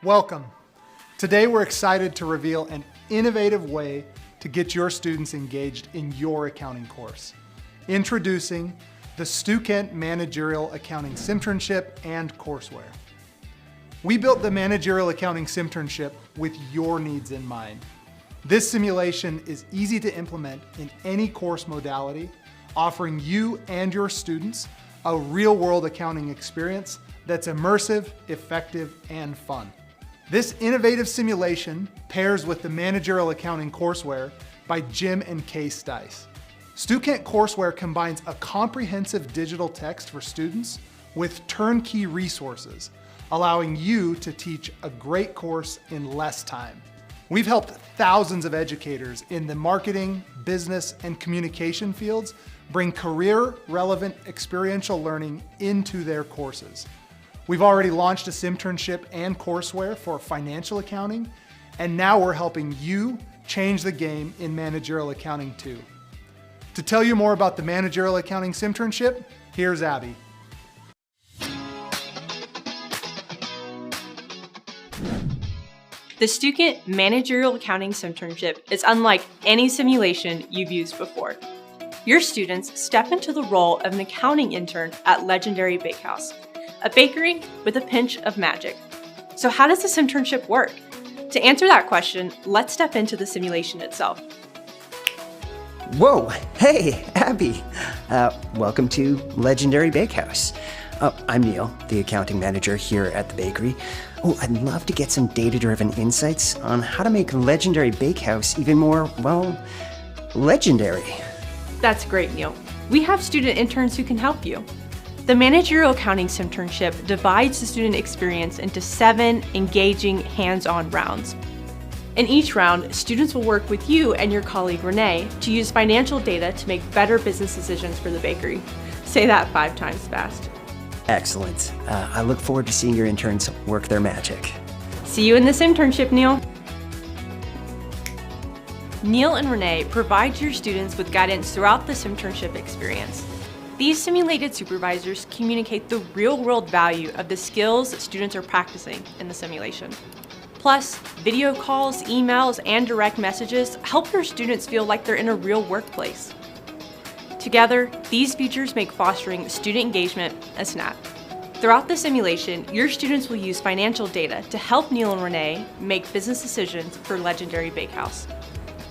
Welcome. Today we're excited to reveal an innovative way to get your students engaged in your accounting course. Introducing the Stukent Managerial Accounting Simternship and Courseware. We built the Managerial Accounting Simternship with your needs in mind. This simulation is easy to implement in any course modality, offering you and your students a real-world accounting experience that's immersive, effective, and fun. This innovative simulation pairs with the Managerial Accounting Courseware by Jim and Kay Stice. Stukent Courseware combines a comprehensive digital text for students with turnkey resources, allowing you to teach a great course in less time. We've helped thousands of educators in the marketing, business, and communication fields bring career-relevant experiential learning into their courses. We've already launched a Simternship and Courseware for financial accounting, and now we're helping you change the game in managerial accounting too. To tell you more about the Managerial Accounting Simternship, here's Abby. The Stukent Managerial Accounting Simternship is unlike any simulation you've used before. Your students step into the role of an accounting intern at Legendary Bakehouse, a bakery with a pinch of magic. So how does the Simternship work? To answer that question, let's step into the simulation itself. Whoa, hey, Abby. Welcome to Legendary Bakehouse. I'm Neil, the accounting manager here at the bakery. I'd love to get some data-driven insights on how to make Legendary Bakehouse even more, well, legendary. That's great, Neil. We have student interns who can help you. The Managerial Accounting Simternship divides the student experience into 7 engaging hands-on rounds. In each round, students will work with you and your colleague Renee to use financial data to make better business decisions for the bakery. Say that 5 times fast. Excellent. I look forward to seeing your interns work their magic. See you in the Simternship, Neil. Neil and Renee provide your students with guidance throughout the Simternship experience. These simulated supervisors communicate the real-world value of the skills that students are practicing in the simulation. Plus, video calls, emails, and direct messages help your students feel like they're in a real workplace. Together, these features make fostering student engagement a snap. Throughout the simulation, your students will use financial data to help Neil and Renee make business decisions for Legendary Bakehouse.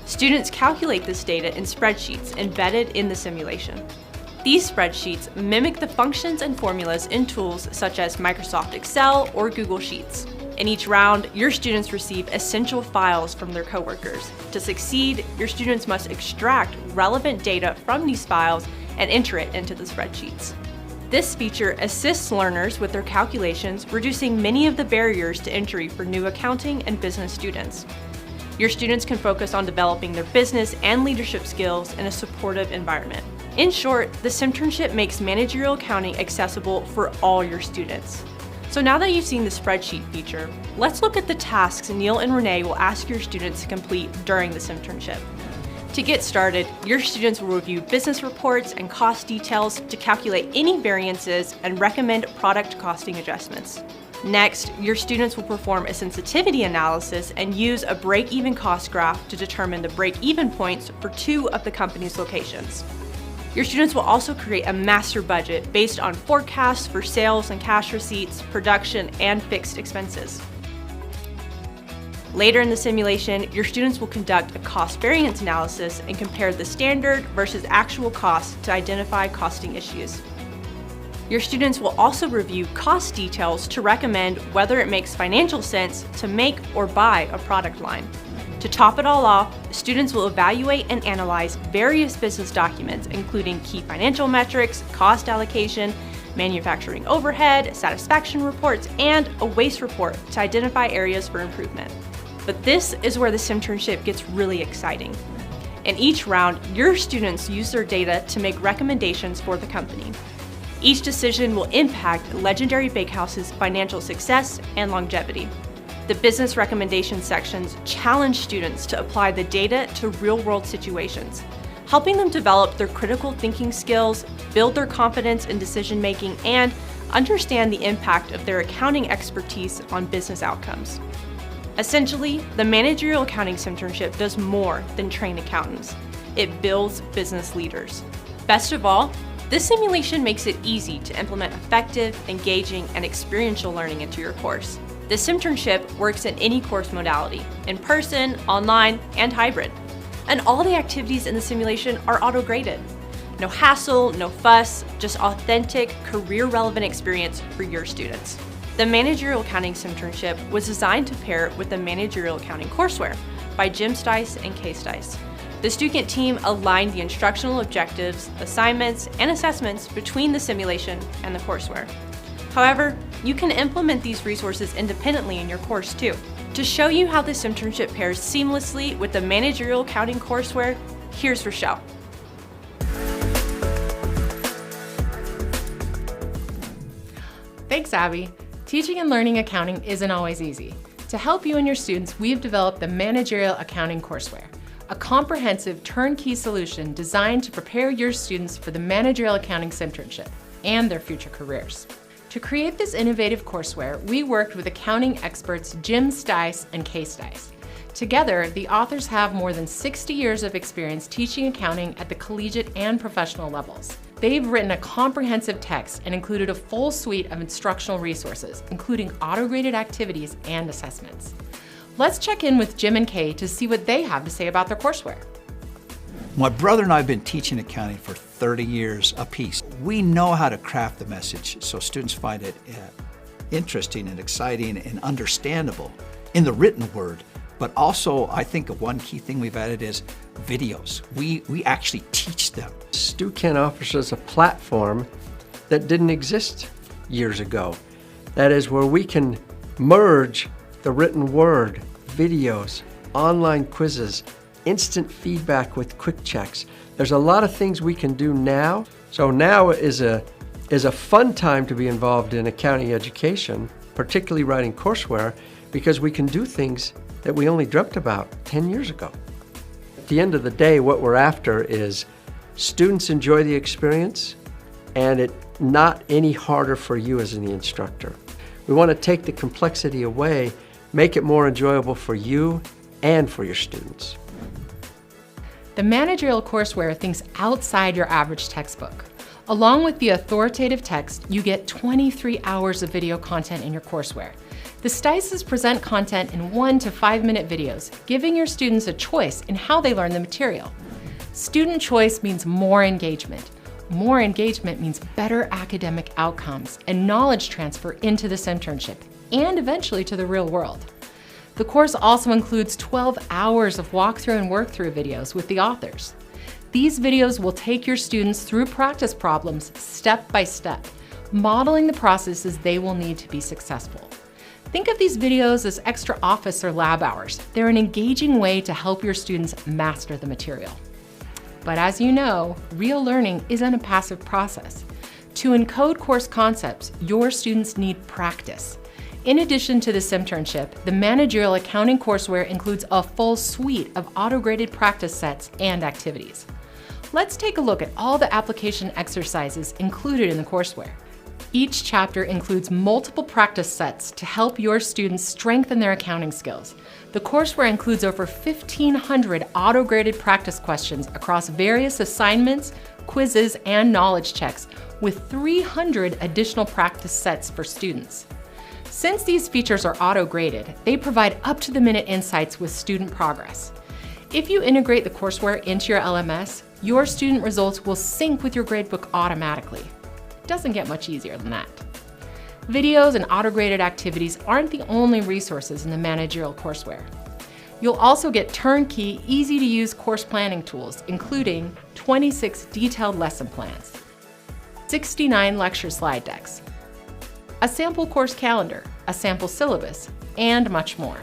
Students calculate this data in spreadsheets embedded in the simulation. These spreadsheets mimic the functions and formulas in tools such as Microsoft Excel or Google Sheets. In each round, your students receive essential files from their coworkers. To succeed, your students must extract relevant data from these files and enter it into the spreadsheets. This feature assists learners with their calculations, reducing many of the barriers to entry for new accounting and business students. Your students can focus on developing their business and leadership skills in a supportive environment. In short, the Simternship makes managerial accounting accessible for all your students. So now that you've seen the spreadsheet feature, let's look at the tasks Neil and Renee will ask your students to complete during the Simternship. To get started, your students will review business reports and cost details to calculate any variances and recommend product costing adjustments. Next, your students will perform a sensitivity analysis and use a break-even cost graph to determine the break-even points for 2 of the company's locations. Your students will also create a master budget based on forecasts for sales and cash receipts, production, and fixed expenses. Later in the simulation, your students will conduct a cost variance analysis and compare the standard versus actual costs to identify costing issues. Your students will also review cost details to recommend whether it makes financial sense to make or buy a product line. To top it all off, students will evaluate and analyze various business documents, including key financial metrics, cost allocation, manufacturing overhead, satisfaction reports, and a waste report to identify areas for improvement. But this is where the Simternship gets really exciting. In each round, your students use their data to make recommendations for the company. Each decision will impact Legendary Bakehouse's financial success and longevity. The business recommendation sections challenge students to apply the data to real-world situations, helping them develop their critical thinking skills, build their confidence in decision-making, and understand the impact of their accounting expertise on business outcomes. Essentially, the Managerial Accounting Simternship does more than train accountants. It builds business leaders. Best of all, this simulation makes it easy to implement effective, engaging, and experiential learning into your course. The Simternship works in any course modality, in person, online, and hybrid. And all the activities in the simulation are auto-graded. No hassle, no fuss, just authentic, career-relevant experience for your students. The Managerial Accounting Simternship was designed to pair with the Managerial Accounting Courseware by Jim Stice and Kay Stice. The Stukent team aligned the instructional objectives, assignments, and assessments between the simulation and the courseware. However, you can implement these resources independently in your course too. To show you how the Simternship pairs seamlessly with the Managerial Accounting Courseware, here's Rochelle. Thanks, Abby. Teaching and learning accounting isn't always easy. To help you and your students, we've developed the Managerial Accounting Courseware, a comprehensive turnkey solution designed to prepare your students for the Managerial Accounting Simternship and their future careers. To create this innovative courseware, we worked with accounting experts Jim Stice and Kay Stice. Together, the authors have more than 60 years of experience teaching accounting at the collegiate and professional levels. They've written a comprehensive text and included a full suite of instructional resources, including auto-graded activities and assessments. Let's check in with Jim and Kay to see what they have to say about their courseware. My brother and I have been teaching accounting for 30 years apiece. We know how to craft the message so students find it interesting and exciting and understandable in the written word. But also, I think one key thing we've added is videos. We actually teach them. Stukent offers us a platform that didn't exist years ago. That is where we can merge the written word, videos, online quizzes, instant feedback with quick checks. There's a lot of things we can do now. So now is a fun time to be involved in accounting education, particularly writing courseware, because we can do things that we only dreamt about 10 years ago. At the end of the day, what we're after is students enjoy the experience and it not any harder for you as the instructor. We want to take the complexity away, make it more enjoyable for you and for your students. The Managerial Courseware thinks outside your average textbook. Along with the authoritative text, you get 23 hours of video content in your courseware. The Stices present content in 1 to 5 minute videos, giving your students a choice in how they learn the material. Student choice means more engagement. More engagement means better academic outcomes and knowledge transfer into the Simternship and eventually to the real world. The course also includes 12 hours of walkthrough and workthrough videos with the authors. These videos will take your students through practice problems step by step, modeling the processes they will need to be successful. Think of these videos as extra office or lab hours. They're an engaging way to help your students master the material. But as you know, real learning isn't a passive process. To encode course concepts, your students need practice. In addition to the Simternship, the Managerial Accounting Courseware includes a full suite of auto-graded practice sets and activities. Let's take a look at all the application exercises included in the courseware. Each chapter includes multiple practice sets to help your students strengthen their accounting skills. The courseware includes over 1,500 auto-graded practice questions across various assignments, quizzes, and knowledge checks, with 300 additional practice sets for students. Since these features are auto-graded, they provide up-to-the-minute insights with student progress. If you integrate the courseware into your LMS, your student results will sync with your gradebook automatically. It doesn't get much easier than that. Videos and auto-graded activities aren't the only resources in the Managerial Courseware. You'll also get turnkey, easy-to-use course planning tools, including 26 detailed lesson plans, 69 lecture slide decks, a sample course calendar, a sample syllabus, and much more.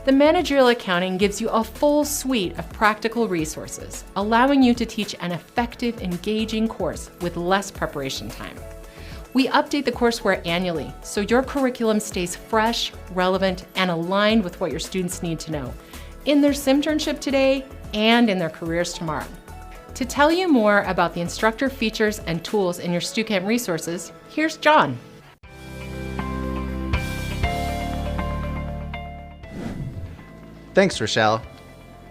The Managerial Accounting gives you a full suite of practical resources, allowing you to teach an effective, engaging course with less preparation time. We update the courseware annually, so your curriculum stays fresh, relevant, and aligned with what your students need to know in their Simternship today and in their careers tomorrow. To tell you more about the Instructor features and tools in your Stukent resources, here's John. Thanks, Rochelle.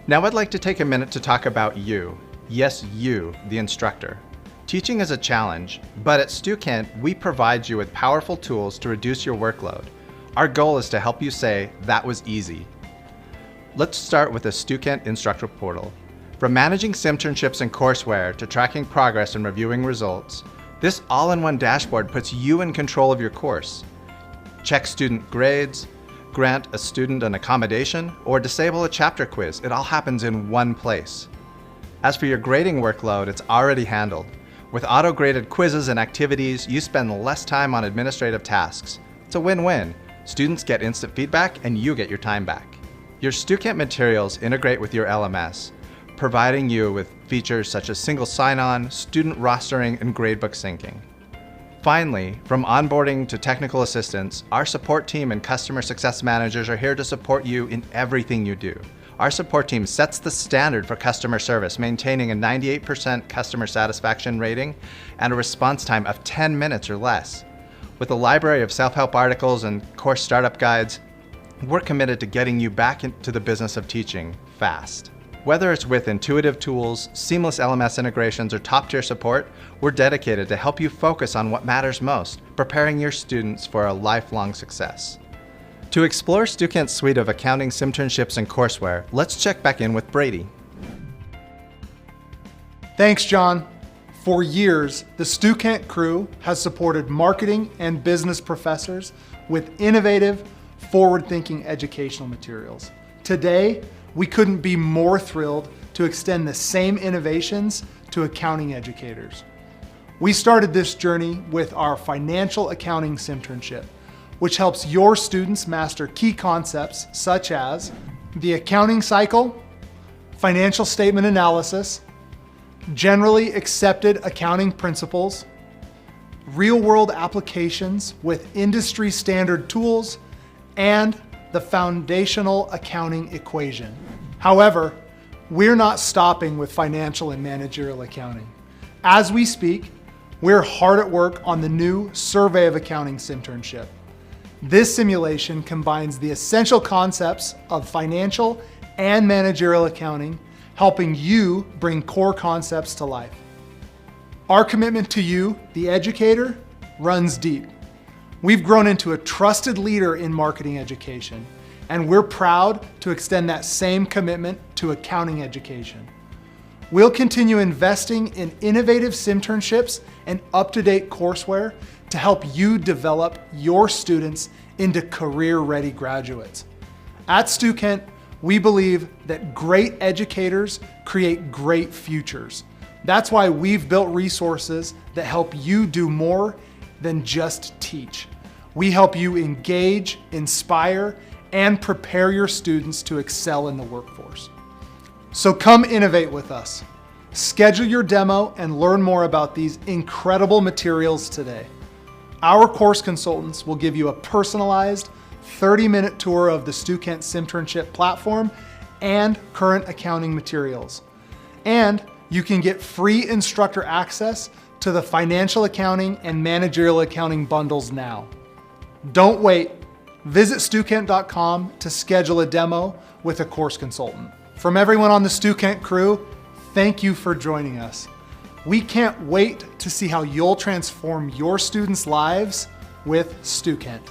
Now I'd like to take a minute to talk about you. Yes, you, the instructor. Teaching is a challenge, but at Stukent, we provide you with powerful tools to reduce your workload. Our goal is to help you say, that was easy. Let's start with the Stukent Instructor Portal. From managing Simternships and Courseware to tracking progress and reviewing results, this all-in-one dashboard puts you in control of your course. Check student grades, grant a student an accommodation, or disable a chapter quiz. It all happens in one place. As for your grading workload, it's already handled. With auto-graded quizzes and activities, you spend less time on administrative tasks. It's a win-win. Students get instant feedback and you get your time back. Your Stukent materials integrate with your LMS, providing you with features such as single sign-on, student rostering, and gradebook syncing. Finally, from onboarding to technical assistance, our support team and customer success managers are here to support you in everything you do. Our support team sets the standard for customer service, maintaining a 98% customer satisfaction rating and a response time of 10 minutes or less. With a library of self-help articles and course startup guides, we're committed to getting you back into the business of teaching fast. Whether it's with intuitive tools, seamless LMS integrations, or top-tier support, we're dedicated to help you focus on what matters most, preparing your students for a lifelong success. To explore Stukent's suite of accounting simternships and courseware, let's check back in with Brady. Thanks, John. For years, the Stukent crew has supported marketing and business professors with innovative, forward-thinking educational materials. Today, we couldn't be more thrilled to extend the same innovations to accounting educators. We started this journey with our Financial Accounting Simternship, which helps your students master key concepts such as the accounting cycle, financial statement analysis, generally accepted accounting principles, real-world applications with industry standard tools, and the foundational accounting equation. However, we're not stopping with financial and managerial accounting. As we speak, we're hard at work on the new Survey of Accounting Simternship. This simulation combines the essential concepts of financial and managerial accounting, helping you bring core concepts to life. Our commitment to you, the educator, runs deep. We've grown into a trusted leader in marketing education, and we're proud to extend that same commitment to accounting education. We'll continue investing in innovative Simternships and up-to-date courseware to help you develop your students into career-ready graduates. At Stukent, we believe that great educators create great futures. That's why we've built resources that help you do more than just teach. We help you engage, inspire, and prepare your students to excel in the workforce. So come innovate with us. Schedule your demo and learn more about these incredible materials today. Our course consultants will give you a personalized 30-minute tour of the Stukent Simternship platform and current accounting materials. And you can get free instructor access to the Financial Accounting and Managerial Accounting Bundles now. Don't wait. Visit Stukent.com to schedule a demo with a course consultant. From everyone on the Stukent crew, thank you for joining us. We can't wait to see how you'll transform your students' lives with Stukent.